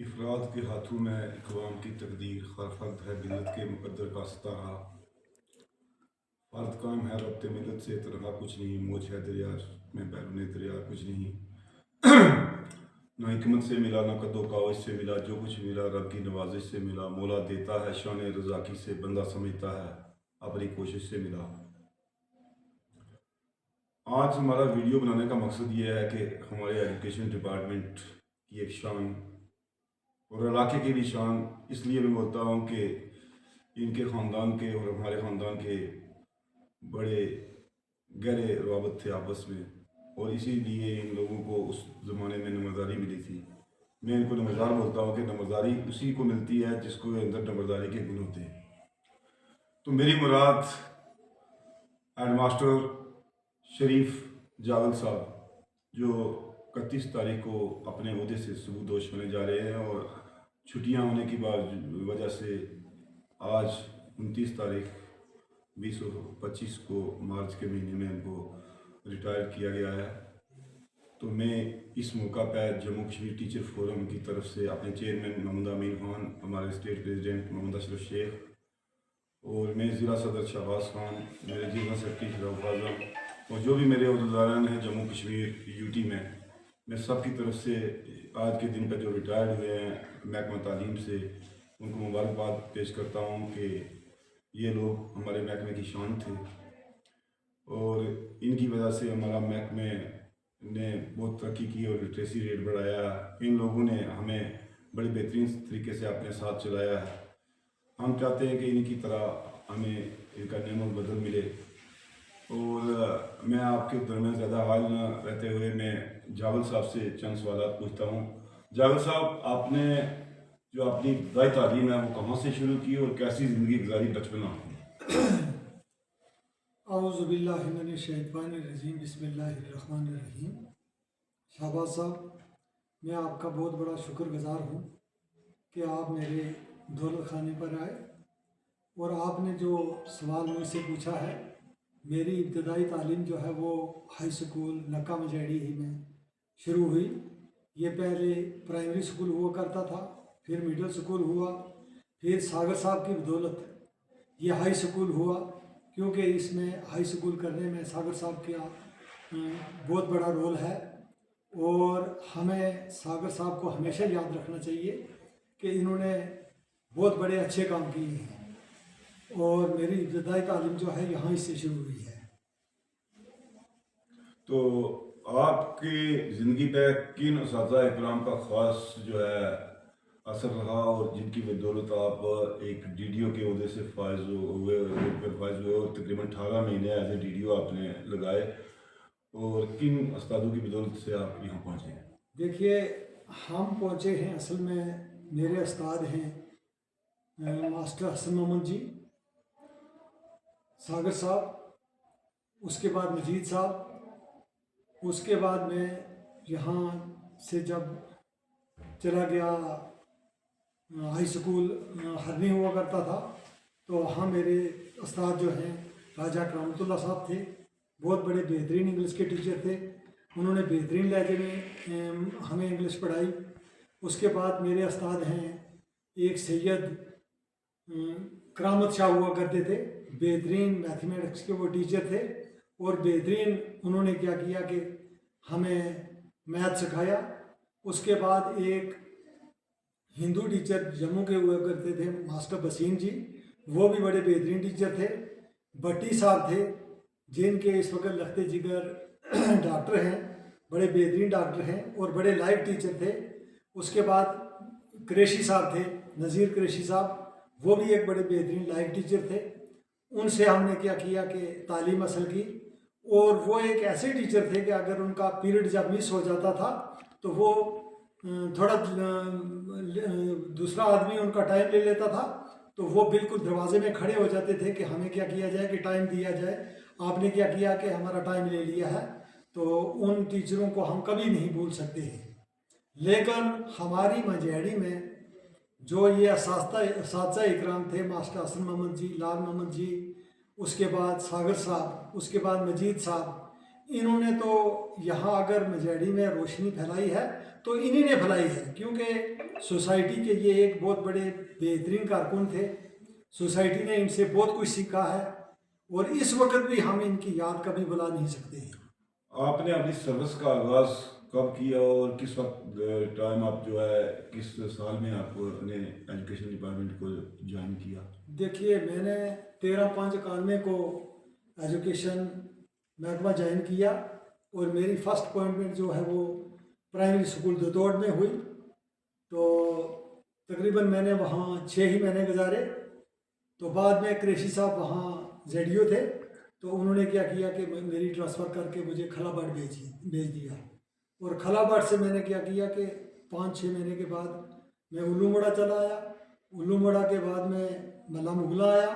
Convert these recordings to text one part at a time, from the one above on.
इफराद के हाथों में इक़वाम की तकदीर, हर फर्द है मिलत के मुक़द्दर का सितारा। फर्द काम है रब्ते मिलत से, तरह कुछ नहीं। मोज है दरिया में बैरून दरिया कुछ नहीं। ना हिकमत से मिला, ना कदो कावज से मिला, जो कुछ मिला रब की नवाजिश से मिला। मौला देता है शान रज़ाकी से, बंदा समझता है अपनी कोशिश से मिला। आज हमारा वीडियो बनाने का मकसद ये है कि हमारे एजुकेशन डिपार्टमेंट की एक शान और इलाके की भी शान इसलिए मैं बोलता हूँ कि इनके ख़ानदान के और हमारे ख़ानदान के बड़े गहरे रवाबत थे आपस में, और इसीलिए इन लोगों को उस ज़माने में नंबरदारी मिली थी। मैं इनको नंबरदार बोलता हूँ कि नंबरदारी उसी को मिलती है जिसको अंदर नंबरदारी के गुण होते हैं। तो मेरी मुराद हेड मास्टर शरीफ जावल साहब, जो 31 तारीख को अपने ओहदे से सबूतोश होने जा रहे हैं, और छुट्टियां होने की वजह से आज 29 तारीख 2025 को मार्च के महीने में इनको रिटायर किया गया है। तो मैं इस मौका पर जम्मू कश्मीर टीचर फोरम की तरफ से अपने चेयरमैन मोहम्मद अमीन खान, हमारे स्टेट प्रेसिडेंट मोहम्मद अशरफ शेख, और मैं ज़िला सदर शहबाज खान, मेरे जिला सेक्रेटरी शरफ आजम, और जो भी मेरे अहदेदारान हैं जम्मू कश्मीर यूटी में, मैं सब की तरफ से आज के दिन पर जो रिटायर्ड हुए हैं महकमा तालीम से, उनको मुबारकबाद पेश करता हूँ कि ये लोग हमारे महकमे की शान थे, और इनकी वजह से हमारा महकमे ने बहुत तरक्की की और लिटरेसी रेट बढ़ाया। इन लोगों ने हमें बड़े बेहतरीन तरीके से अपने साथ चलाया है। हम चाहते हैं कि इनकी तरह हमें इनका नेमल बदल मिले। और मैं आपके दरमियान ज़्यादा हाल न रहते हुए मैं जावल साहब से चंद सवाल पूछता हूँ। जावल साहब, आपने जो अपनी इब्तदाई तालीम है वो कहाँ से शुरू की और कैसी ज़िंदगी गुजारी बचपन आपकी? औज़ुबिल्लाहि मिनश्शैतानिर्रजीम, बिस्मिल्लाहिर्रहमानिर्रहीम। शहबाज साहब, मैं आपका बहुत बड़ा शुक्रगुज़ार हूँ कि आप मेरे दौलत खाने पर आए और आपने जो सवाल मुझसे पूछा है। मेरी इब्तदाई तालीम जो है वो हाई स्कूल नक्का मजैड़ी ही में शुरू हुई। ये पहले प्राइमरी स्कूल हुआ करता था, फिर मिडिल स्कूल हुआ, फिर सागर साहब की बदौलत ये हाई स्कूल हुआ, क्योंकि इसमें हाई स्कूल करने में सागर साहब का बहुत बड़ा रोल है। और हमें सागर साहब को हमेशा याद रखना चाहिए कि इन्होंने बहुत बड़े अच्छे काम किए हैं, और मेरी इब्तदाई तालीम जो है यहाँ से शुरू हुई है। तो आपकी ज़िंदगी पे किन उस्ताद इकराम का ख़ास जो है असर रहा, और जिनकी बदौलत आप एक डीडीओ के अहदे से फायज हुए और तकरीबन 18 महीने एज ए डीडीओ आपने लगाए, और किन उस्तादों की बदौलत से आप यहाँ पहुँचे? देखिए, हम पहुँचे हैं, असल में मेरे उस्ताद हैं मास्टर हसन मोहम्मद जी, सागर साहब, उसके बाद मजीद साहब, उसके बाद मैं यहाँ से जब चला गया हाई स्कूल हरनी हुआ करता था, तो वहाँ मेरे उस्ताद जो हैं राजा करामतुल्लाह साहब थे। बहुत बड़े बेहतरीन इंग्लिश के टीचर थे। उन्होंने बेहतरीन लहजे में हमें इंग्लिश पढ़ाई। उसके बाद मेरे उस्ताद हैं एक सैयद करामत शाह हुआ करते थे, बेहतरीन मैथमेटिक्स के वो टीचर थे, और बेहतरीन उन्होंने क्या किया कि हमें मैथ सिखाया। उसके बाद एक हिंदू टीचर जम्मू के हुआ करते थे मास्टर बसीम जी, वो भी बड़े बेहतरीन टीचर थे। भट्टी साहब थे, जिनके इस वक्त लखते जिगर डॉक्टर हैं, बड़े बेहतरीन डॉक्टर हैं और बड़े लाइव टीचर थे। उसके बाद कुरैशी साहब थे, नज़ीर कुरैशी साहब, वो भी एक बड़े बेहतरीन लाइव टीचर थे। उनसे हमने क्या किया कि तालीम हासिल की, और वो एक ऐसे टीचर थे कि अगर उनका पीरियड जब मिस हो जाता था तो वो थोड़ा दूसरा आदमी उनका टाइम ले लेता था, तो वो बिल्कुल दरवाजे में खड़े हो जाते थे कि हमें क्या किया जाए कि टाइम दिया जाए, आपने क्या किया कि हमारा टाइम ले लिया है। तो उन टीचरों को हम कभी नहीं भूल सकते हैं। लेकिन हमारी मजैड़ी में जो ये इसातिज़ा इकराम थे, मास्टर हसन मोहम्मद जी, लाल मोहम्मद जी, उसके बाद सागर साहब, उसके बाद मजीद साहब, इन्होंने तो यहाँ अगर मजैड़ी में रोशनी फैलाई है तो इन्हीं ने भलाई है, क्योंकि सोसाइटी के ये एक बहुत बड़े बेहतरीन कारकुन थे। सोसाइटी ने इनसे बहुत कुछ सीखा है और इस वक्त भी हम इनकी याद कभी भुला नहीं सकते हैं। आपने अपनी सर्विस का आगाज़ कब किया और किस वक्त टाइम आप जो है किस साल में आपने एजुकेशन डिपार्टमेंट को ज्वाइन किया? देखिए, मैंने 13/5/91 को एजुकेशन महकमा ज्वाइन किया और मेरी फर्स्ट अपॉइंटमेंट जो है वो प्राइमरी स्कूल दतोड़ में हुई। तो तकरीबन मैंने वहाँ 6 ही महीने गुजारे। तो बाद में क्रेशी साहब वहाँ जेडीओ थे, तो उन्होंने क्या किया कि मेरी ट्रांसफ़र करके मुझे खलाबाड़ भेज दिया। और खलाबाड़ से मैंने क्या किया कि 5-6 महीने के बाद मैं उल्लू मोड़ा चला आया। उल्लू मोड़ा के बाद मैं मल्ला मुगला आया।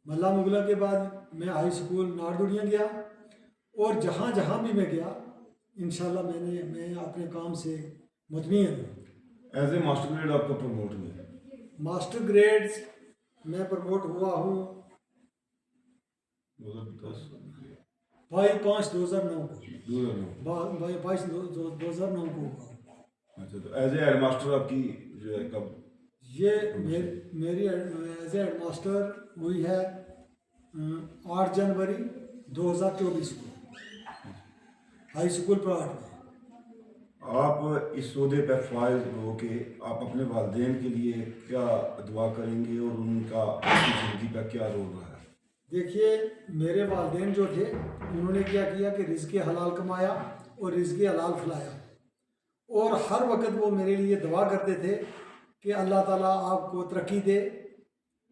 मल्ला मुगला के बाद मैं हाई स्कूल नारदुड़िया गया और जहाँ जहाँ भी मैं गया इंशाल्लाह मैं अपने काम से मुतमईन हूँ। एज ए मास्टर ग्रेड आपको प्रमोट हुआ? मास्टर ग्रेड्स मैं प्रमोट हुआ हूँ 22/5/2009 को। 22/5/2009 को हुआ। अच्छा, तो एज ए हेड मास्टर आपकी जो है कब? ये मेरी एज ए हेड मास्टर हुई है 8 जनवरी 2024 को हाई स्कूल प्राट में। आप इस ओहदे पर फाइज हो के आप अपने वालिदैन के लिए क्या दुआ करेंगे और उनका आपकी ज़िंदगी पर क्या रोल रहा है? देखिए, मेरे वालिदैन जो थे उन्होंने क्या किया कि रिज़्क़ हलाल कमाया और रिज़्क़ हलाल खिलाया और हर वक्त वो मेरे लिए दुआ करते थे कि अल्लाह ताला आपको तरक्की दे।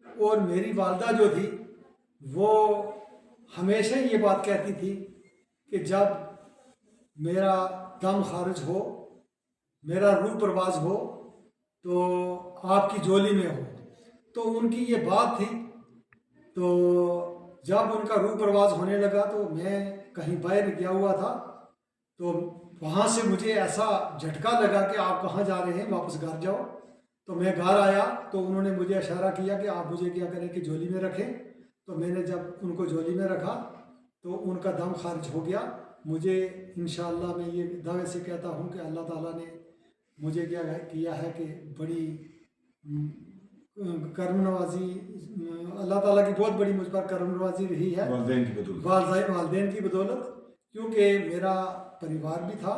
और मेरी वालदा जो थी वो हमेशा ये बात कहती थी कि जब मेरा दम खारिज हो, मेरा रूह परवाज हो तो आपकी झोली में हो। तो उनकी ये बात थी। तो जब उनका रूह परवाज होने लगा तो मैं कहीं बाहर गया हुआ था, तो वहाँ से मुझे ऐसा झटका लगा कि आप कहाँ जा रहे हैं, वापस घर जाओ। तो मैं घर आया तो उन्होंने मुझे इशारा किया कि आप मुझे क्या करें कि झोली में रखें। तो मैंने जब उनको झोली में रखा तो उनका दम खारिज हो गया। मुझे इंशाअल्लाह मैं ये दावे से कहता हूँ कि अल्लाह ताला ने मुझे क्या किया है कि बड़ी करम नवाजी, अल्लाह ताला की बहुत बड़ी मुझ पर करम नवाजी रही है वालिदैन की बदौलत। क्योंकि मेरा परिवार भी था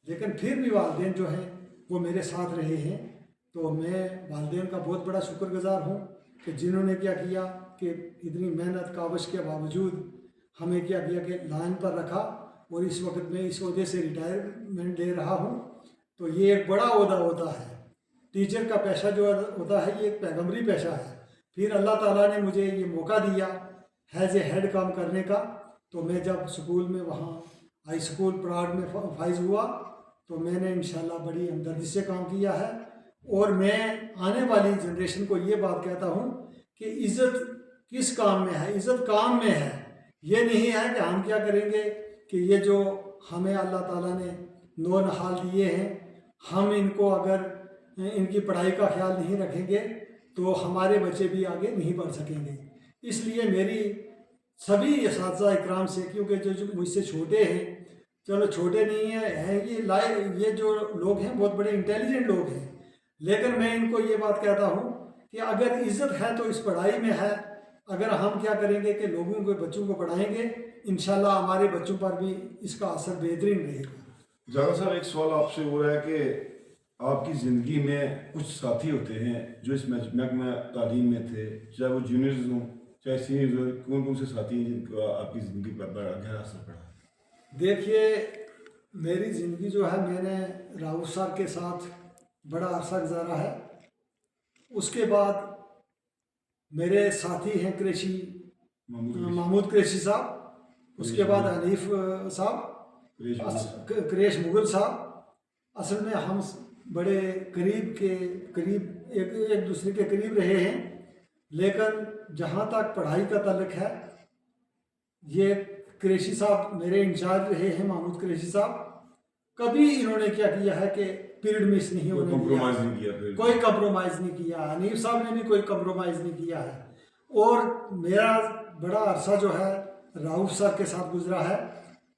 लेकिन फिर भी वालिदैन जो हैं वो मेरे साथ रहे हैं। तो मैं वालिदैन का बहुत बड़ा शुक्रगुजार हूँ कि जिन्होंने क्या किया कि इतनी मेहनत काविश के बावजूद हमें क्या किया कि लाइन पर रखा और इस वक्त मैं इस ओहदे से रिटायरमेंट ले रहा हूँ। तो ये एक बड़ा ओहदा होता है। टीचर का पेशा जो होता है ये एक पैगम्बरी पेशा है। फिर अल्लाह ताला ने मुझे ये मौका दिया एज ए हेड काम करने का। तो मैं जब स्कूल में वहाँ हाई स्कूल प्राड में फाइज हुआ तो मैंने इंशाल्लाह बड़ी हमदर्दी से काम किया है। और मैं आने वाली जनरेशन को ये बात कहता हूँ कि इज़्ज़त किस काम में है, इज़्ज़त काम में है। ये नहीं है कि हम क्या करेंगे कि ये जो हमें अल्लाह ताला ने 9 नहाल दिए हैं, हम इनको अगर इनकी पढ़ाई का ख्याल नहीं रखेंगे तो हमारे बच्चे भी आगे नहीं बढ़ सकेंगे। इसलिए मेरी सभी इस्तिज़ा इकराम से, क्योंकि जो मुझसे छोटे हैं, चलो छोटे नहीं हैं, ये जो लोग हैं बहुत बड़े इंटेलिजेंट लोग हैं, लेकिन मैं इनको ये बात कहता हूँ कि अगर इज़्ज़त है तो इस पढ़ाई में है। अगर हम क्या करेंगे कि लोगों को, बच्चों को पढ़ाएंगे, इंशाल्लाह हमारे बच्चों पर भी इसका असर बेहतरीन रहेगा। ज़्यादा साहब, एक सवाल आपसे हो रहा है कि आपकी ज़िंदगी में कुछ साथी होते हैं जो इस महकमा तालीम में थे, चाहे वो जूनियर्स हों चाहे सीनियर्स हों, कौन कौन से साथी हैं जिनका आपकी ज़िंदगी पर बड़ा गहरा असर पड़ा? देखिए, मेरी ज़िंदगी जो है मैंने राउत साहब के साथ बड़ा अरसा गुजारा है। उसके बाद मेरे साथी हैं क्रेशी महमूद क्रेशी साहब, उसके बाद हनीफ साहब, क्रेश मुगल साहब। असल में हम बड़े करीब एक दूसरे के करीब रहे हैं। लेकिन जहाँ तक पढ़ाई का ताल्लुक है, ये क्रेशी साहब मेरे इंचार्ज रहे हैं, महमूद क्रेशी साहब। कभी इन्होंने क्या किया है कि पीरियड मिस नहीं होने दिया, कोई कंप्रोमाइज़ नहीं किया। हनीफ साहब ने भी कोई कंप्रोमाइज़ नहीं किया है। और मेरा बड़ा अरसा जो है राउफ सर के साथ गुजरा है।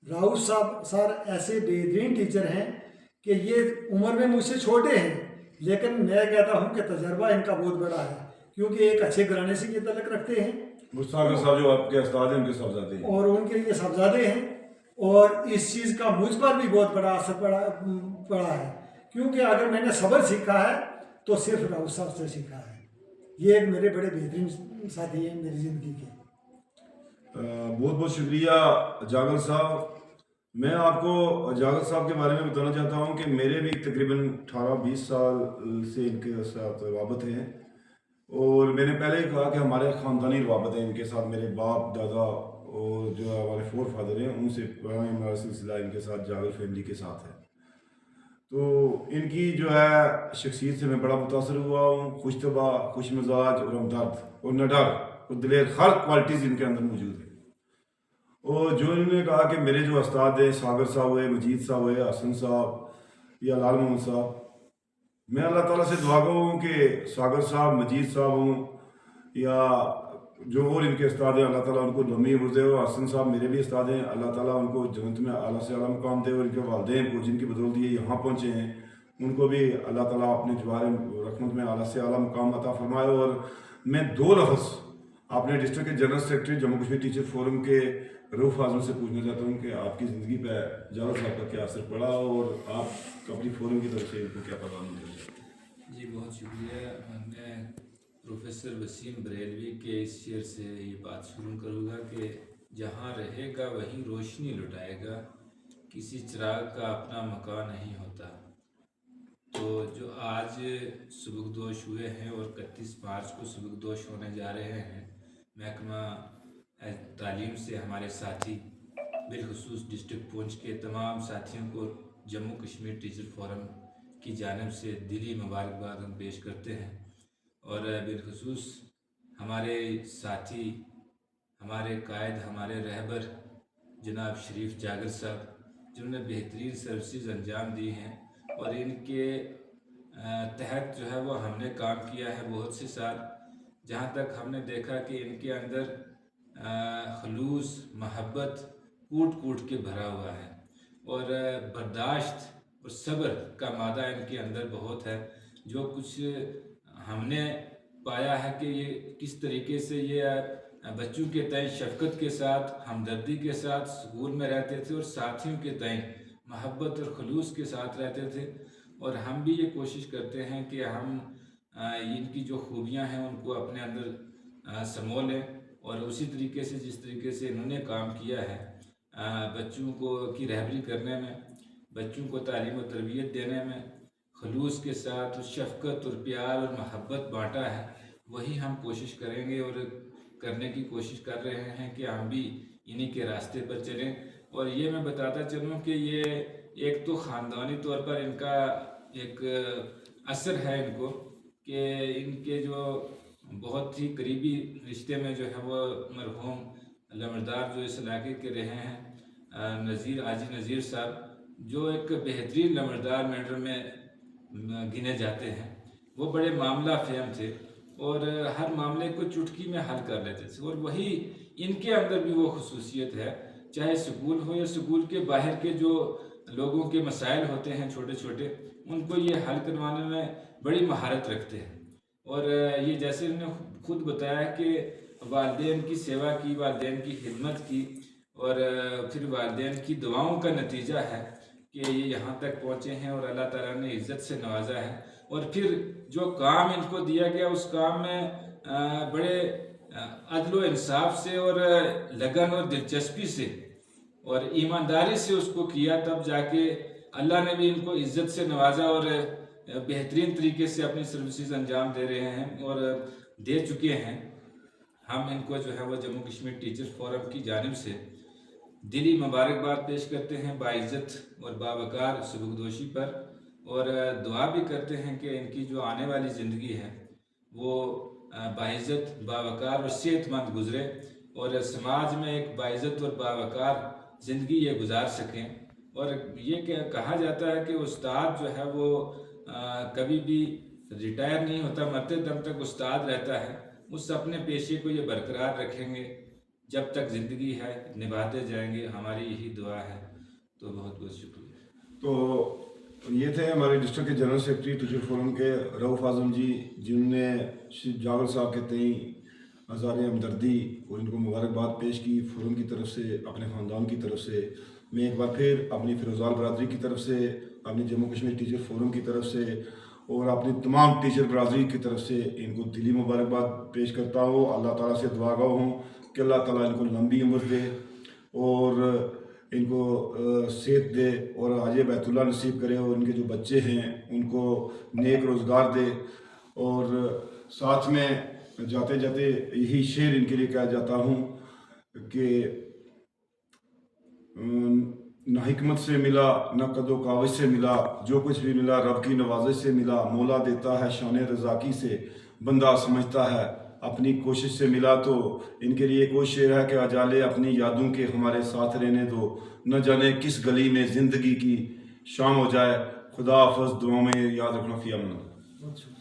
राउफ साहब सर ऐसे बेहतरीन टीचर हैं कि ये उम्र में मुझसे छोटे हैं, लेकिन मैं कहता हूँ कि तजर्बा इनका बहुत बड़ा है, क्योंकि एक अच्छे घराने से ये तलक रखते हैं मुस्ताक साहब जो आपके उस्ताद हैं उनके साहबजादे हैं और उनके लिए साहबजादे हैं। और इस चीज़ का मुझ पर भी बहुत बड़ा असर पड़ा है, क्योंकि अगर मैंने सब्र सीखा है तो सिर्फ राउत साहब से सीखा है। ये एक मेरे बड़े बेहतरीन साथी हैं मेरी ज़िंदगी के। बहुत बहुत शुक्रिया जागल साहब। मैं आपको जागल साहब के बारे में बताना चाहता हूँ कि मेरे भी तकरीबन 18-20 साल से इनके साथ रवाबत हैं। और मैंने पहले ही कहा कि हमारे ख़ानदानी रवाबत है इनके साथ। मेरे बाप दादा और जो हमारे फोर फादर हैं उनसे पुराना हमारा सिलसिला इनके साथ जागल फैमिली के साथ है। तो इनकी जो है शख्सियत से मैं बड़ा मुतासर हुआ हूँ। खुशतबा, खुश मिजाज और हमदर्द और निडर और दिलेर हर क्वालिटीज़ इनके अंदर मौजूद है। और जो इन्होंने कहा कि मेरे जो उस्ताद हैं सागर साहब हुए, मजीद साहब हुए, हसन साहब या लाल मोहम्मद साहब, मैं अल्लाह ताला से दुआ गो हूँ कि सागर साहब, मजीद साहब हों या जो और इनके उस्ताद हैं, अल्लाह ताला उनको लम्बी उम्र दे। और हसन साहब मेरे भी उस्ताद हैं, अल्लाह ताला उनको जन्नत में आला से आला मुकाम दे। और इनके वालिदैन को जिनकी बदौलत ये यहाँ पहुँचे हैं उनको भी अल्लाह ताला अपने जवार रहमत में आला से आला मुकाम अता फरमाए। और मैं दो लफ्ज़ अपने डिस्ट्रिक्ट के general secretary Jammu Kashmir teacher forum के रूफ आजम से पूछना चाहता हूँ कि आपकी ज़िंदगी पर जावेद साहब का क्या असर पड़ा और आप अपनी फोरम की तरफ से इनको क्या पैगाम देंगे? जी बहुत शुक्रिया। मैं प्रोफेसर वसीम बरेलवी के इस शेर से ये बात शुरू करूँगा कि जहाँ रहेगा वहीं रोशनी लुटाएगा, किसी चिराग का अपना मकान नहीं होता। तो जो आज सुबकदोश हुए हैं और 31 मार्च को सुबकदोश होने जा रहे हैं, महकमा तालीम से हमारे साथी बिलखुसूस डिस्ट्रिक्ट पुंछ के तमाम साथियों को जम्मू कश्मीर टीचर फोरम की जानिब से दिली मुबारकबाद हम पेश करते हैं। और बिलखुसूस हमारे साथी, हमारे कायद, हमारे रहबर जनाब शरीफ जागर साहब, जिन्होंने बेहतरीन सर्विसेज अंजाम दी हैं और इनके तहत जो है वो हमने काम किया है बहुत से साल। जहाँ तक हमने देखा कि इनके अंदर खलूस, मोहब्बत कूट कूट के भरा हुआ है और बर्दाश्त और सब्र का मादा इनके अंदर बहुत है। जो कुछ हमने पाया है कि ये किस तरीके से ये बच्चों के तय शफ़क़त के साथ, हमदर्दी के साथ स्कूल में रहते थे और साथियों के तय मोहब्बत और खलूस के साथ रहते थे। और हम भी ये कोशिश करते हैं कि हम इनकी जो खूबियां हैं उनको अपने अंदर समो लें और उसी तरीके से जिस तरीके से इन्होंने काम किया है बच्चों को की रहबरी करने में, बच्चों को तालीम और तरबियत देने में खलूस के साथ शफ़क़त और प्यार और मोहब्बत बांटा है, वही हम कोशिश करेंगे और करने की कोशिश कर रहे हैं कि हम भी इन्हीं के रास्ते पर चलें। और ये मैं बताता चलूँ कि ये एक तो ख़ानदानी तौर पर इनका एक असर है इनको कि इनके जो बहुत ही करीबी रिश्ते में जो है वो मरहूम लमरदार जो इस इलाके के रहे हैं नज़ीर आजी नज़ीर साहब, जो एक बेहतरीन लमरदार मैटर में गिने जाते हैं। वो बड़े मामला फेम थे और हर मामले को चुटकी में हल कर लेते थे। और वही इनके अंदर भी वो खसूसियत है, चाहे स्कूल हो या स्कूल के बाहर के जो लोगों के मसाइल होते हैं छोटे छोटे, उनको ये हल करवाने में बड़ी महारत रखते हैं। और ये जैसे उन्होंने खुद बताया कि वालिदैन की सेवा की, वालिदैन की खिदमत की और फिर वालिदैन की दुआओं का नतीजा है कि ये यहाँ तक पहुँचे हैं और अल्लाह ताला ने इज़्ज़त से नवाजा है। और फिर जो काम इनको दिया गया उस काम में बड़े अदल व इंसाफ से और लगन और दिलचस्पी से और ईमानदारी से उसको किया, तब जाके अल्लाह ने भी इनको इज़्ज़त से नवाजा और बेहतरीन तरीके से अपनी सर्विसेज अंजाम दे रहे हैं और दे चुके हैं। हम इनको जो है वो जम्मू कश्मीर टीचर्स फोरम की जानिब से दिली मुबारकबाद पेश करते हैं बाइज़्ज़त और बावकार सुबकदोशी पर, और दुआ भी करते हैं कि इनकी जो आने वाली ज़िंदगी है वो बाइज़्ज़त, बावकार और सेहतमंद गुजरे और समाज में एक बाइज़्ज़त और बावकार ज़िंदगी ये गुजार सकें। और ये कहा जाता है कि उस्ताद जो है वो कभी भी रिटायर नहीं होता, मरते दम तक उस्ताद रहता है। उस अपने पेशे को ये बरकरार रखेंगे, जब तक ज़िंदगी है निभाते जाएंगे, हमारी यही दुआ है। तो बहुत बहुत शुक्रिया। तो ये थे हमारे डिस्ट्रिक्ट के जनरल सेक्रेटरी टीचर फोरम के रऊफ़ आज़म जी, जिनने श्री जावल साहब के तई आज़ार हमदर्दी और इनको मुबारकबाद पेश की फोरम की तरफ से, अपने ख़ानदान की तरफ से। मैं एक बार फिर अपनी फ़िरोज़ाल बरादरी की तरफ से, अपनी जम्मू कश्मीर टीचर फोरम की तरफ से और अपनी तमाम टीचर बरादरी की तरफ से इनको दिली मुबारकबाद पेश करता हूँ। अल्लाह ताला से दुआगो हूँ कि अल्लाह ताला इनको लंबी उम्र दे और इनको सेहत दे और हाज बैतुल्ला नसीब करे और इनके जो बच्चे हैं उनको नेक रोज़गार दे। और साथ में जाते जाते यही शेर इनके लिए कहा जाता हूँ कि न हिकमत से मिला न कदो कावज से मिला, जो कुछ भी मिला रब की नवाजिश से मिला। मौला देता है शान रज़ाकी से, बंदा समझता है अपनी कोशिश से मिला। तो इनके लिए एक और शेर है कि अजाले अपनी यादों के हमारे साथ रहने दो, न जाने किस गली में ज़िंदगी की शाम हो जाए। खुदा हाफ़िज़, दुआ में याद रखना, फ़ी अमान।